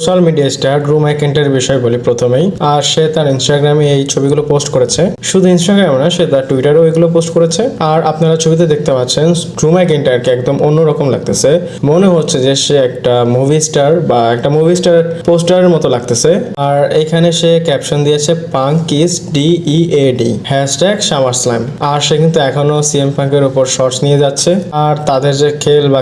Social media star ড্রু ম্যাকইন্টার বিষয় বলি প্রথমেই। আর সে তার ইনস্টাগ্রামে এই ছবিগুলো পোস্ট করেছে। শুধু ইনস্টাগ্রামে না, সে তার টুইটারেও এগুলো পোস্ট করেছে। আর আপনারা ছবিতে দেখতে পাচ্ছেন ড্রু ম্যাকইন্টারকে একদম অন্যরকম লাগতেছে। মনে হচ্ছে যে সে একটা মুভি স্টার বা একটা মুভি স্টার পোস্টারের মতো লাগতেছে। আর এখানে সে ক্যাপশন দিয়েছে পাঙ্ক ইজ DEAD #SummerSlam। আর সে কিন্তু এখনো সিএম পাঙ্কের উপর শর্টস নিয়ে যাচ্ছে। আর তাদের যে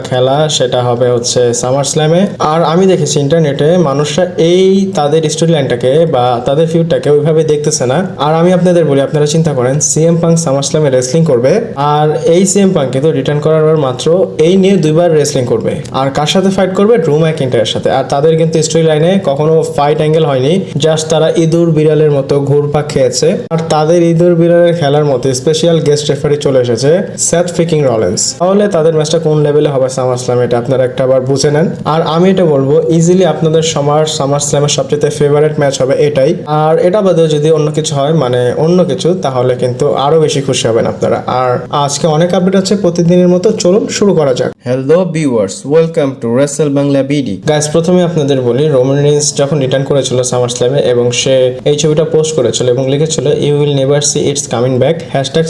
খেলা সেটা হবে হচ্ছে সামারস্ল্যামে। আর আমি দেখেছি ইন্টারনেটে মানুষরা এই তাদের স্টোরি লাইনটাকে বা তাদের ফিউডটাকে ওইভাবে দেখতেছে না। আর আমি আপনাদের বলি, আপনারা চিন্তা করেন সিএম পাঙ্ক সামারস্ল্যামে রেসলিং করবে, আর এই সিএম পাঙ্ক কিন্তু রিটার্ন করার পর মাত্র এই নিয়ে 2বার রেসলিং করবে। আর কার সাথে ফাইট করবে? ড্রু ম্যাকইন্টারের সাথে। আর তাদের কিন্তু স্টোরি লাইনে কখনো ফাইট অ্যাঙ্গেল হয়নি, জাস্ট তারা ইঁদুর বিড়ালের মতো ঘুরপাক খেয়েছে। আর তাদের ইঁদুর বিড়ালের খেলার মতো স্পেশাল গেস্ট রেফারি চলে এসেছে, সেথ ফ্রিকিং রলিন্স। তাহলে তাদের ম্যাচটা কোন লেভেলে হবে সামারস্ল্যামে, এটা আপনারা একটা বার বুঝে নেন। আর আমি এটা বলবো, ইজিলি আপনাদের সামারস্ল্যামের সবচেয়ে ফেভারিট ম্যাচ হবে এটাই। আর এটা বাদেও যদি অন্য কিছু হয়, মানে অন্য কিছু, তাহলে কিন্তু আরো বেশি খুশি হবেন আপনারা। আর আজকে অনেক আপডেট আছে প্রতিদিনের মতো, চলুন শুরু করা যাক। Hello viewers, welcome to Rachel Bangla BD. Guys, প্রথমে আপনাদের বলি, রোমান রেইন্স যখন রিটার্ন করেছিল সামারস্ল্যামে এবং সে এই ছবিটা পোস্ট করেছিল এবং লিখেছিল you will never see it's coming back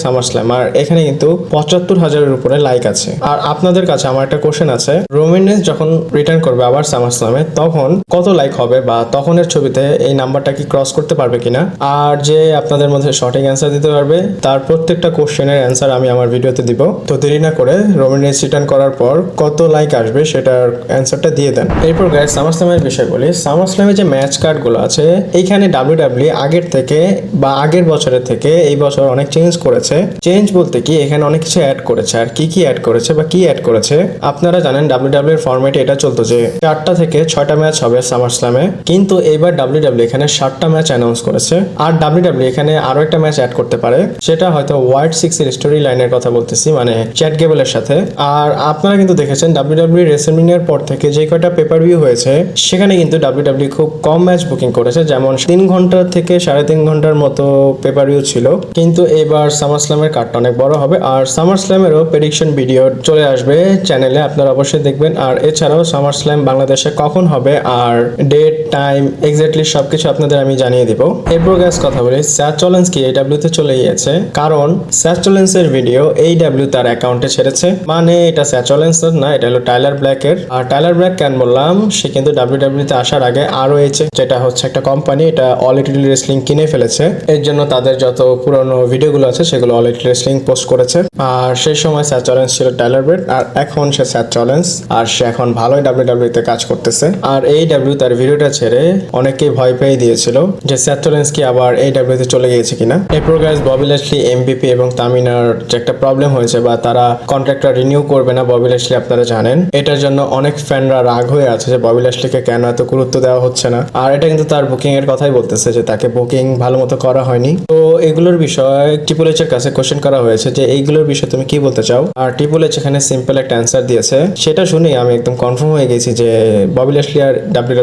#SummerSlam। আর এখানে কিন্তু 75,000-এর উপরে লাইক আছে। আর আপনাদের কাছে আমার একটা কোশ্চেন আছে, রোমান রেইন্স যখন রিটার্ন করবে আবার সামারস্ল্যামে, তখন কত লাইক হবে বা তখনের ছবিতে এই নাম্বারটা কি ক্রস করতে পারবে কিনা? আর যে আপনাদের মধ্যে সঠিক অ্যান্সার দিতে পারবে তার প্রত্যেকটা কোশ্চেনের অ্যান্সার আমি আমার ভিডিওতে দিব। তো দেরি না করে রোমান রেইন্স রিটার্ন করার পর কত লাইক আসবে সেটার অ্যান্সারটা দিয়ে দেন। এরপর গাইস, সামারস্ল্যামের বিষয় বলি। সামারস্ল্যামে যে ম্যাচ কার্ডগুলো আছে, এইখানে WWE আগের থেকে বা আগের বছরের থেকে এই বছর অনেক চেঞ্জ করেছে। চেঞ্জ বলতে কি, এখানে অনেক কিছু অ্যাড করেছে। আর কি অ্যাড করেছে বা কি অ্যাড করেছে, আপনারা জানেন WWE এর ফরম্যাটে এটা চলতো যে 4টা থেকে 6টা ম্যাচ হবে সামারস্ল্যামে, কিন্তু এইবার WWE এখানে 7টা ম্যাচ অ্যানাউন্স করেছে। আর WWE এখানে আরো একটা ম্যাচ অ্যাড করতে পারে, সেটা হয়তো হোয়াইট 6 এর স্টোরি লাইনের কথা বলতেছি, মানে চ্যাট গেবলের সাথে। আর আপনারা কিন্তু দেখেছেন WWE রেসলম্যানিয়ার পর থেকে যে কয়টা পেপার ভিউ হয়েছে, সেখানে কিন্তু WWE খুব কম ম্যাচ বুকিং করেছে, যেমন 3 ঘন্টা থেকে 3.5 ঘন্টার মতো পেপার ভিউ ছিল। কিন্তু এবার সামারস্ল্যামের কার্ডটা অনেক বড় হবে। আর সামারস্ল্যামেরও প্রেডিকশন ভিডিও চলে আসবে চ্যানেলে, আপনারা অবশ্যই দেখবেন। আর এছাড়াও সামারস্ল্যাম বাংলাদেশে কখন হবে আর ডেট টাইম এক্স্যাক্টলি সবকিছু আপনাদের আমি জানিয়ে দিব। এরপর গাইস কথা বলি, স্যাথ রলিন্স কি AEW তে চলে গিয়েছে, কারণ স্যাথ রলিন্সের ভিডিও AEW তার অ্যাকাউন্টে ছেড়েছে। মানে এটা স্যাথ রলিন্সের না, এটা হলো টাইলার ব্ল্যাকের। আর টাইলার ব্ল্যাক কেন বললাম, সে কিন্তু WWE তে আসার আগে ROH, যেটা হচ্ছে একটা কোম্পানি, এটা অল এলিট রেসলিং কিনে ফেলেছে। এর জন্য তাদের যত পুরনো ভিডিওগুলো আছে সেগুলো অল এলিট রেসলিং পোস্ট করেছে। আর সেই সময় স্যাথ রলিন্স ছিল টাইলার ব্ল্যাক, আর এখন সে স্যাথ রলিন্স। আর সে এখন ভালোই WWE তে কাজ করতেছে। আর AEW তার ভিডিওটা ছেড়ে অনেকেই ভয় পেয়ে দিয়েছিল যে স্যাথ রলিন্স কি আবার AEW তে চলে গিয়েছে কিনা। এরপর গাইস, ববি ল্যাশলি, MVP এবং তামিনার যে একটা প্রবলেম হয়েছে বা তারা কন্ট্রাক্টটা রিনিউ করবে না ববি ল্যাশলি, আপনারা জানেন। এটার জন্য অনেক ফ্যানরা রাগ হয়ে আছে যে ববি ল্যাশলিকে কেন এত গুরুত্ব দেওয়া হচ্ছে না। আর এটা কিন্তু তার বুকিং এর কথাই বলতেছে যে তাকে বুকিং ভালো মতো করা হয়নি। তো এগুলোর বিষয়ে ট্রিপল এইচ এর কাছে কোশ্চেন করা হয়েছে যে এইগুলোর বিষয়ে তুমি কি বলতে চাও। আর ট্রিপল এইচ এখানে সিম্পল একটা অ্যান্সার দিয়েছে, সেটা শুনে আমি একদম কনফার্ম হয়ে গেছি যে ববি ল্যাশলি আর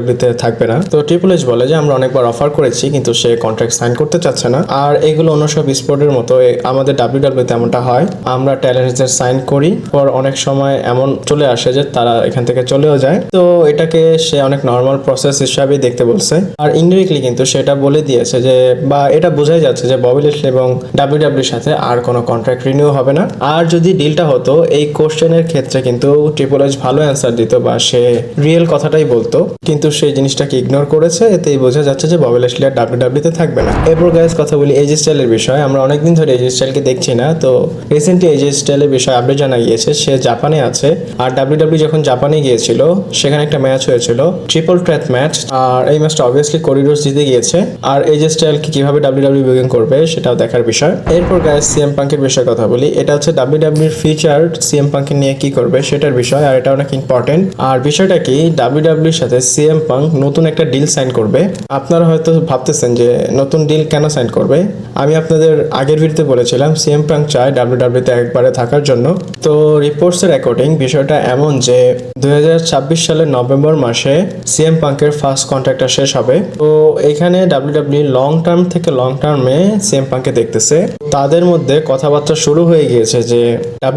WWE তে থাকবে না। তো ট্রিপল এইচ বলে যে আমরা অনেকবার অফার করেছি কিন্তু সে কন্ট্রাক্ট সাইন করতে চাচ্ছে না। আর এগুলো অন্য সব স্পোর্টের মতো আমাদের WWE তে এমনটা হয়, আমরা ট্যালেন্টদের সাইন করি, পর অনেক সময় এমন চলে আসে যে তারা এখান থেকে চলেও যায়। তো এটাকে সে অনেক নর্মাল প্রসেস হিসাবেই দেখতে বলছে। আর ইনডিরেক্টলি কিন্তু সেটা বলে দিয়েছে যে, বা এটা বোঝাই যাচ্ছে যে ববি ল্যাশলি এবং WWE সাথে আর কোনো কন্ট্রাক্ট রিনিউ হবে না। আর যদি ডিলটা হতো, এই কোশ্চেনের ক্ষেত্রে কিন্তু ট্রিপল এইচ ভালো অ্যান্সার দিত বা সে রিয়েল কথাটাই বলতো, কিন্তু সেই জিনিসটাকে ইগনোর করেছে। এতেই বোঝা যাচ্ছে যে ববি ল্যাশলি আর WWE তে থাকবে না। এরপর গাইস কথা বলি এজি স্টাইলের বিষয়ে। আমরা অনেকদিন ধরে এজি স্টাইলকে দেখছি না, তো রিসেন্টলি এজি স্টাইলের বিষয়ে আপডেট জানা গিয়েছে সে জাপানে আছে। আর WWE যখন জাপানে গিয়েছিল, সেখানে একটা ম্যাচ হয়েছিল, ট্রিপল থ্রেট ম্যাচ। আর এই ম্যাচটা অবভিয়াসলি কোরিডোর জিতে গিয়েছে। আর এজি স্টাইলকে কিভাবে WWE বুকিং করবে সেটাও দেখার বিষয়। এরপর গাইস সিএম পাঙ্কের বিষয়ে কথা বলি। এটা হচ্ছে WWE এর ফিউচার সিএম পাঙ্কের নিয়ে কি করবে সেটার বিষয়, আর এটা অনেক ইম্পর্টেন্ট। আর বিষয়টা কি, WWE এর সাথে সিএম পাঙ্ক নতুন একটা ডিল সাইন করবে। আপনারা হয়তো ভাবতেছেন যে নতুন ডিল কেন সাইন করবে। আমি আপনাদের আগের ভিডিওতে বলেছিলাম সিএম পাঙ্ক চায় WWE তে একবারে থাকার জন্য। তো রিপোর্টসের অ্যাকর্ডিং বিষয়টা এমন যে 2026 সালের নভেম্বর মাসে সিএম পাঙ্কের ফার্স্ট কন্ট্রাক্টটা শেষ হবে। তো এখানে WWE লং টার্ম থেকে লং টার্মে সিএম পাঙ্কে দেখতেছে। তাদের মধ্যে কথাবার্তা শুরু হয়ে গিয়েছে যে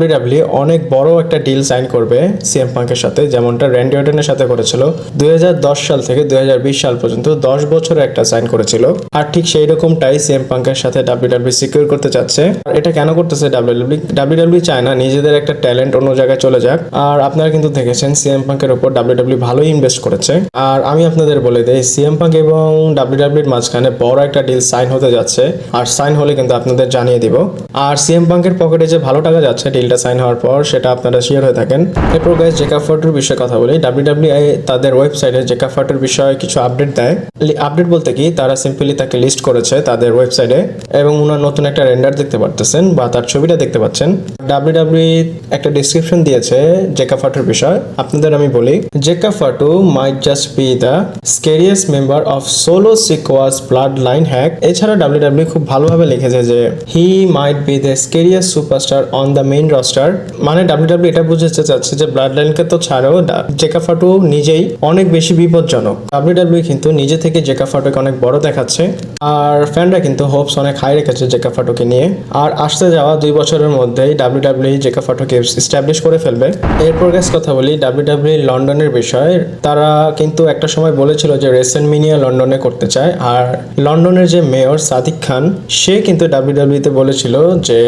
WWE অনেক বড় একটা ডিল সাইন করবে সিএম পাঙ্কের সাথে, যেমনটা র্যান্ডি অর্টনের সাথে করেছিল 2010 সাল থেকে 2020 সাল পর্যন্ত 10 বছর একটা সাইন করেছিল। আর ঠিক সেই রকমটাই সিএম পাঙ্কের সাথে ডাব্লিউডাব্লিউ সিকিউর করতে চাচ্ছে। এটা কেন করতেছে ডাব্লিউডাব্লিউ চায় না নিজেদের একটা ট্যালেন্ট অন্য জায়গায় চলে যাক। আর আপনারা কিন্তু দেখেছেন সিএম পাঙ্কের উপর ডাব্লিউডাব্লিউ ভালোই ইনভেস্ট করেছে। আর আমি আপনাদের বলে দেই, সিএম পাঙ্ক এবং ডাব্লিউডাব্লিউর মাঝখানে বড় একটা ডিল সাইন হতে যাচ্ছে। আর সাইন হলে কিন্তু আপনাদের জানিয়ে দিব। আর সিএম পাঙ্কের পকেটে যে ভালো টাকা যাচ্ছে ডিলটা সাইন হওয়ার পর, সেটা আপনারা শিওর হয়ে থাকেন। এরপর গাইস, জেকাব ফটোর বিষয়ে কথা বলি। ডাব্লিউডাব্লিউ তাদের ওয়েবসাইটে জেকাব ফটোর বিষয়ে কিছু আপডেট দেয়। আপডেট বলতে কি, তারা সিম্পলি তাকে লিস্ট করেছে তাদের ওয়েবসাইটে এবং ওনার নতুন একটা রেন্ডার দেখতে পারতেছেন বা তার ছবিটা দেখতে পাচ্ছেন। ডাব্লিউডাব্লিউ একটা ডেসক্রিপশন দিয়েছে জেকাব ফটোর বিষয়। আপনাদের আমি বলি, Jacob Fatu might just be the scariest member of Solo Sikoa's bloodline hack. এছাড়া ডাব্লিউডাব্লিউ খুব ভালোভাবে লিখেছে যে he might be the scariest superstar on the main roster. মানে ডাব্লিউডাব্লিউ এটা বুঝতে চাচ্ছে যে ব্লাড লাইনকে তো ছাড়াও জেকাব ফটো নিজেই অনেক বেশি বিপজ্জনক। ডাব্লিউডাব্লিউ কিন্তু নিজে থেকে জেকাব ফটোকে অনেক বড় দেখাচ্ছে। আর ফ্যানরা কিন্তু হোপস অনেক হাই রেখেছে জেকাব ফটোকে নিয়ে। আর আসতে যাওয়া 2 বছরের মধ্যেই ডাব্লিউডাব্লিউ জেকাব ফটোকে এস্টাবলিশ করে ফেলবে। এরপর গাইস কথা বলি ডাব্লিউডাব্লিউ লন্ডনের বিষয়ে। তারা কিন্তু একটা সময় বলেছিল যে রেসেলমেনিয়া লন্ডনে করতে চায়। আর লন্ডনের যে মেয়র সাদিক খান, সে কিন্তু ডাব্লিউডাব্লিউতে বলেছিল যে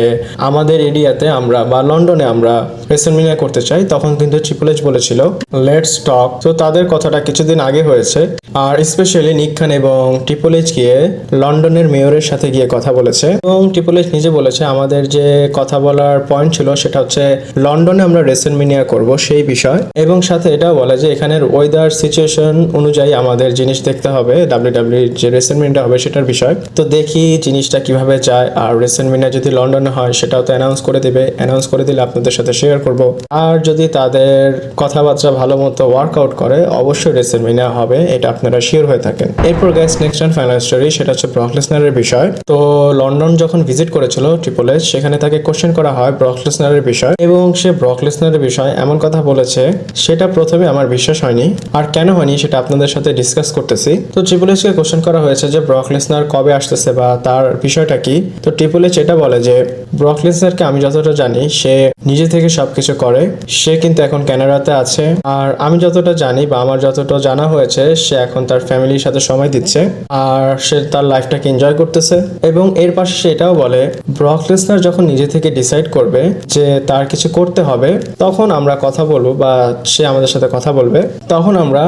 আমাদের এরিয়াতে আমরা বা লন্ডনে আমরা রেসেলমেনিয়া করতে চাই। তখন কিন্তু ট্রিপল এইচ বলেছিল লেটস টক। তো তাদের কথাটা কিছুদিন আগে হয়েছে। আর স্পেশালি নিক খান এবং ট্রিপল এইচ গিয়ে লন্ডনের মেয়রের সাথে গিয়ে কথা বলেছে এবং ট্রিপল এইচ নিজে বলেছে আমাদের যে কথা বলার পয়েন্ট ছিল সেটা হচ্ছে লন্ডনে আমরা রেসেলমেনিয়া করব সেই বিষয়। এবং সাথে এটাও বলে যে এখানের ওয়েদার সিচুয়েশন অনুযায়ী আমাদের জিনিস দেখতে হবে, ডাব্লিউডাব্লিউ যে রেসেলমেনিয়া হবে সেটার বিষয়। তো দেখি জিনিসটা কিভাবে যায়। আর রেসেলমেনিয়া যদি লন্ডনে হয় সেটাও তো অ্যানাউন্স করে দিবে। অ্যানাউন্স করে দিলে আপনাদের সাথে শেয়ার করব। আর যদি তাদের কথাবার্তা ভালো মতো ওয়ার্কআউট করে অবশ্যই রেসেলমেনিয়া হবে, এটা আপনারা শিওর হয়ে থাকেন। এরপর guys next and final story, সেটা হচ্ছে ব্রক লেসনারের বিষয়। তো লন্ডন যখন ভিজিট করেছিল ট্রিপল এইচ, সেখানে তাকে কোশ্চেন করা হয় ব্রক লেসনারের বিষয় এবং সে ব্রক লেসনারের বিষয় এমন কথা বলেছে সেটা প্রথমে আমার বিশ্বাস হয়নি। আর কেন হয়নি সেটা আপনাদের সাথে ডিসকাস করতেছি। তো ট্রিপল এইচকে কোশ্চেন করা হয়েছে যে ব্রক লেসনার কবে আসতেছে বা তার বিষয়টা কি। তো ট্রিপল এইচ এটা বলে যে ব্রক লেসনারকে আমি যতটা জানি সে নিজে থেকে সবকিছু করে। সে কিন্তু এখন কানাডাতে আছে। আর আমি যতটা জানি বা আমার যতটা জানা হয়েছে সে এখন তার ফ্যামিলির সাথে সময় দিচ্ছে আর সে তার লাইফটাকে এনজয় করতেছে। এবং এর পাশে সে এটাও বলে ব্রক লেসনার যখন নিজে থেকে ডিসাইড করবে যে তার কিছু করতে হবে তখন আমরা কথা বলবো বা সে আমাদের সাথে কথা বলবে, তখন আমরা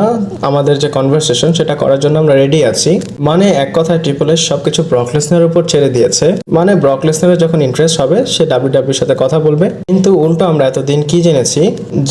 আমাদের যে কনভারসেশন সেটা করার জন্য আমরা রেডি আছি। মানে এক কথায় ট্রিপল এইচ সবকিছু ব্রক লেসনারের উপর ছেড়ে দিয়েছে। মানে ব্রক লেসনারের যখন ইন্টারেস্ট হবে সে ডাব্লিউডাব্লিউর সাথে কথা বলবে। কিন্তু উল্টো আমরা এতদিন কি জেনেছি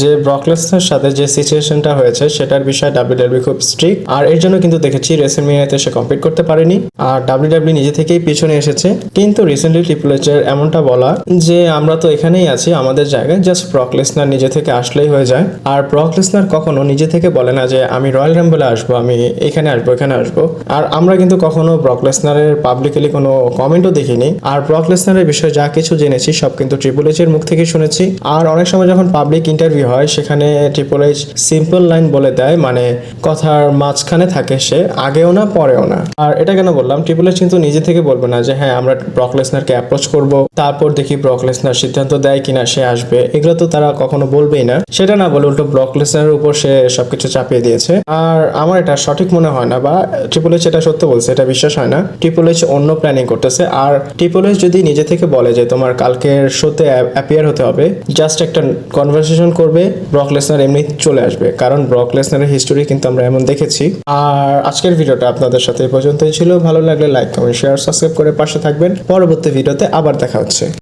যে ব্রক লেসনারের সাথে যে সিচুয়েশনটা হয়েছে সেটার বিষয়ে ডাব্লিউডাব্লিউ খুব স্ট্রিক্ট। আর এর জন্য কিন্তু দেখেছি রেসেলমেনিয়াতে সে কমপ্লিট করতে পারেনি আর ডাব্লিউডাব্লিউ নিজে থেকেই পিছনে এসেছে। কিন্তু রিসেন্টলি ট্রিপল এইচ এর এমনটা বলা যে আমরা তো এখানেই আছি আমাদের জায়গায়, জাস্ট ব্রক লেসনার নিজে থেকে আসলেই হয়ে যায়। আর ব্রক লেসনার কখনো নিজে থেকে বলে না যে আমি রয়্যাল রাম্বলে আসবো, আমি এখানে আসবো এখানে আসবো। আর আমরা কিন্তু কখনো ব্রক লেসনারের পাবলিকলি কোনো কমেন্টও দেখিনি। আর ব্রক লেসনারের বিষয়ে যা কিছু জেনেছি সব কিন্তু ট্রিপল এইচ এর মুখ থেকে শুনেছি। আর অনেক সময় যখন পাবলিক ইন্টারভিউ হয় সেখানে ট্রিপল এইচ সিম্পল লাইন বলে দেয়, মানে কথার মাঝখানে থাকে সে, আগেও না পরেও না। আর এটা কেন বললাম, ট্রিপল এইচ কিন্তু নিজে থেকে বলবে না যে হ্যাঁ আমরা ব্রক লেসনারকে অ্যাপ্রোচ করব, তারপর দেখি ব্রক লেসনার সিদ্ধান্ত দেয় কিনা সে আসবে, এগুলো তো তারা কখনো বলবেই না। সেটা না বলে উল্টো ব্রক লেসনারের উপর সে সবকিছু চাপিয়ে দিয়েছে। আর আমার এটা সঠিক মনে হয় না বা ট্রিপল এইচ এটা সত্য বলছে এটা বিশ্বাস হয় না। ট্রিপল এইচ অন্য প্ল্যানিং করতেছে। আর ট্রিপল এইচ যদি নিজে থেকে বলে যে তোমার কালকের শোতে অ্যাপিয়ার হতে হবে, জাস্ট একটা কনভারসেশন করবে, ব্রক লেসনার এমনি চলে আসবে। কারণ ব্রক লেসনারের হিস্টোরি কিন্তু আমরা এমন দেখেছি। আর আজকের ভিডিওটা আপনাদের সাথে এই পর্যন্তই ছিল। ভালো লাগলে লাইক কমেন্ট শেয়ার সাবস্ক্রাইব করে পাশে থাকবেন। পরবর্তী ভিডিওতে আবার দেখা হচ্ছে।